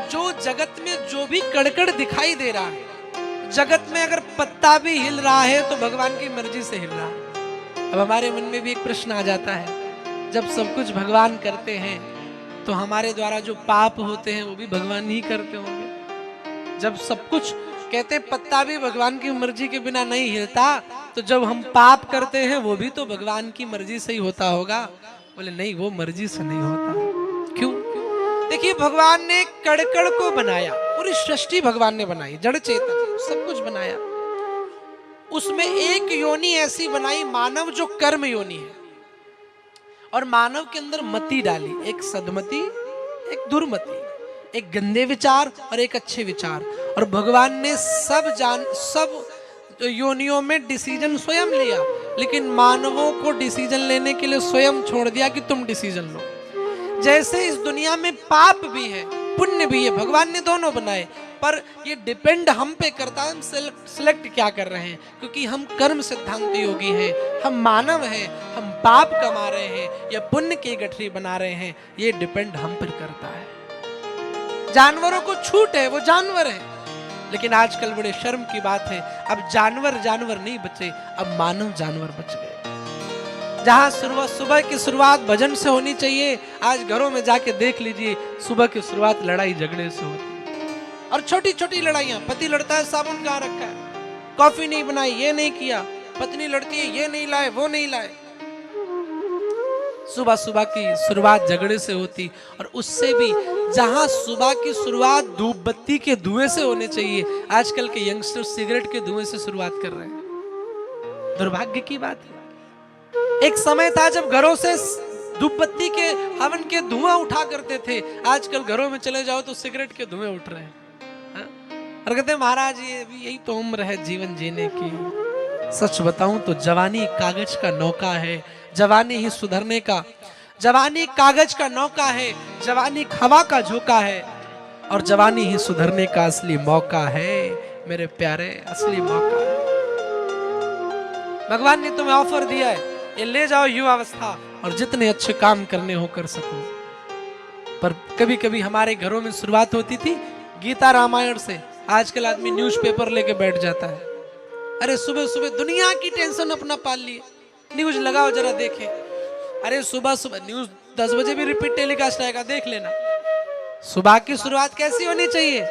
जो जगत में जो भी कड़कड़ दिखाई दे रहा है, जगत में अगर पत्ता भी हिल रहा है तो भगवान की मर्जी से हिल रहा है। अब हमारे मन में भी एक प्रश्न आ जाता है, जब सब कुछ भगवान करते हैं तो हमारे द्वारा जो पाप होते हैं वो भी भगवान ही करते होंगे। जब सब कुछ कहते पत्ता भी भगवान की मर्जी के बिना नहीं हिलता, तो जब हम पाप करते हैं वो भी तो भगवान की मर्जी से ही होता होगा। बोले नहीं, वो मर्जी से नहीं होता। क्यों? देखिए, भगवान ने कड़कड़ को बनाया, पूरी सृष्टि भगवान ने बनाई, जड़ चेतन सब कुछ बनाया। उसमें एक योनि ऐसी बनाई मानव, जो कर्म योनि है, और मानव के अंदर मति डाली, एक सद्मति, एक दुर्मति, एक गंदे विचार और एक अच्छे विचार। और भगवान ने सब योनियों में डिसीजन स्वयं लिया, लेकिन मानवों को डिसीजन लेने के लिए स्वयं छोड़ दिया कि तुम डिसीजन लो। जैसे इस दुनिया में पाप भी है, पुण्य भी है, भगवान ने दोनों बनाए, पर ये डिपेंड हम पे करता है, हम सिलेक्ट क्या कर रहे हैं। क्योंकि हम कर्म सिद्धांत योगी हैं, हम मानव हैं, हम पाप कमा रहे हैं या पुण्य की गठरी बना रहे हैं, ये डिपेंड हम पर करता है। जानवरों को छूट है, वो जानवर है, लेकिन आजकल बड़े शर्म की बात है, अब जानवर नहीं बचे, अब मानव जानवर बच गए। जहां सुबह की शुरुआत भजन से होनी चाहिए, आज घरों में जाके देख लीजिए, सुबह की शुरुआत लड़ाई झगड़े से होती है। और छोटी छोटी लड़ाइयां, पति लड़ता है साबुन कहाँ रखा है, कॉफी नहीं बनाई, ये नहीं किया, पत्नी लड़ती है ये नहीं लाए वो नहीं लाए। सुबह की शुरुआत झगड़े से होती, और उससे भी जहां सुबह की शुरुआत धूप बत्ती के धुएं से होने चाहिए, आजकल के यंगस्टर सिगरेट के धुएं से शुरुआत कर रहे हैं। दुर्भाग्य की बात है। एक समय था जब घरों से धूप बत्ती के हवन के धुआं उठा करते थे, आजकल घरों में चले जाओ तो सिगरेट के धुएं उठ रहे हैं। और कहते हैं महाराज ये भी यही तो उम्र है जीवन जीने की। सच बताऊं तो जवानी कागज का नौका है, जवानी ही सुधरने का, जवानी कागज का नौका है, जवानी हवा का झोंका है, और जवानी ही सुधरने का असली मौका है मेरे प्यारे, असली मौका है। भगवान ने तुम्हें ऑफर दिया है, ये ले जाओ युवावस्था, और जितने अच्छे काम करने हो कर सको। पर कभी कभी हमारे घरों में शुरुआत होती थी गीता रामायण से, आजकल आदमी न्यूज़पेपर लेके बैठ जाता है। अरे सुबह सुबह दुनिया की टेंशन अपना पाल लिए, न्यूज लगाओ जरा देखें। अरे सुबह न्यूज 10 बजे भी रिपीट टेलीकास्ट आएगा, देख लेना। सुबह की शुरुआत कैसी होनी चाहिए?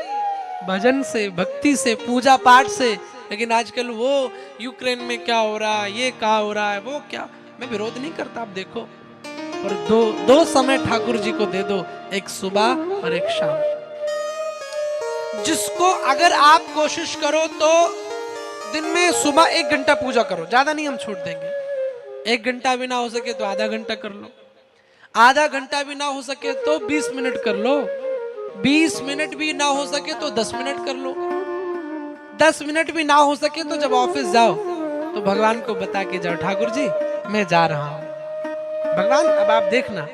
भजन से, भक्ति से, पूजा पाठ से। लेकिन आजकल वो यूक्रेन में क्या हो रहा है, ये क्या हो रहा है, वो क्या, मैं विरोध नहीं करता, आप देखो, पर दो समय ठाकुर जी को दे दो, एक सुबह और एक शाम। जिसको अगर आप कोशिश करो तो दिन में सुबह 1 घंटा पूजा करो, ज्यादा नहीं हम छूट देंगे। 1 घंटा भी ना हो सके तो आधा घंटा कर लो, आधा घंटा भी ना हो सके तो 20 मिनट कर लो, 20 मिनट भी ना हो सके तो 10 मिनट कर लो, 10 मिनट भी ना हो सके तो जब ऑफिस जाओ तो भगवान को बता के जाओ, ठाकुर जी मैं जा रहा हूं, भगवान अब आप देखना।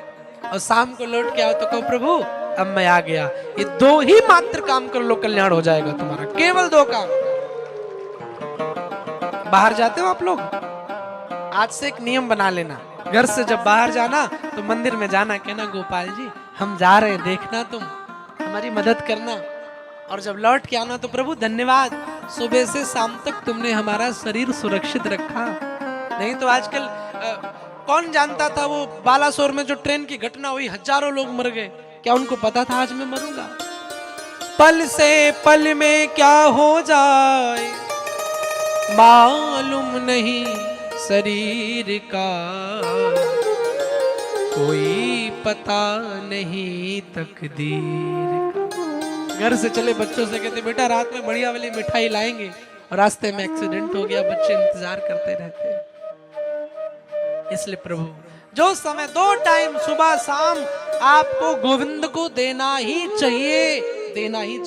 और शाम को लौट के आओ तो कहो प्रभु अब मैं आ गया। ये 2 ही मात्र काम कर लो, कल्याण हो जाएगा तुम्हारा, केवल 2 काम। बाहर जाते हो आप लोग, आज से एक नियम बना लेना, घर से जब बाहर जाना तो मंदिर में जाना, कहना गोपाल जी हम जा रहे हैं, देखना तुम हमारी मदद करना। और जब लौट के आना तो प्रभु धन्यवाद, सुबह से शाम तक तुमने हमारा शरीर सुरक्षित रखा। नहीं तो आजकल कौन जानता था वो बालासोर में जो ट्रेन की घटना हुई, हजारों लोग मर गए, क्या उनको पता था आज मैं मरूंगा? पल से पल में क्या हो जाए मालूम नहीं शरीर का, कोई पता नहीं तकदीर का। घर से चले बच्चों से कहते बेटा रात में बढ़िया वाली मिठाई लाएंगे, और रास्ते में एक्सीडेंट हो गया, बच्चे इंतजार करते रहते हैं। इसलिए प्रभु जो समय 2 टाइम सुबह शाम आपको गोविंद को देना ही चाहिए, देना ही चाहिए।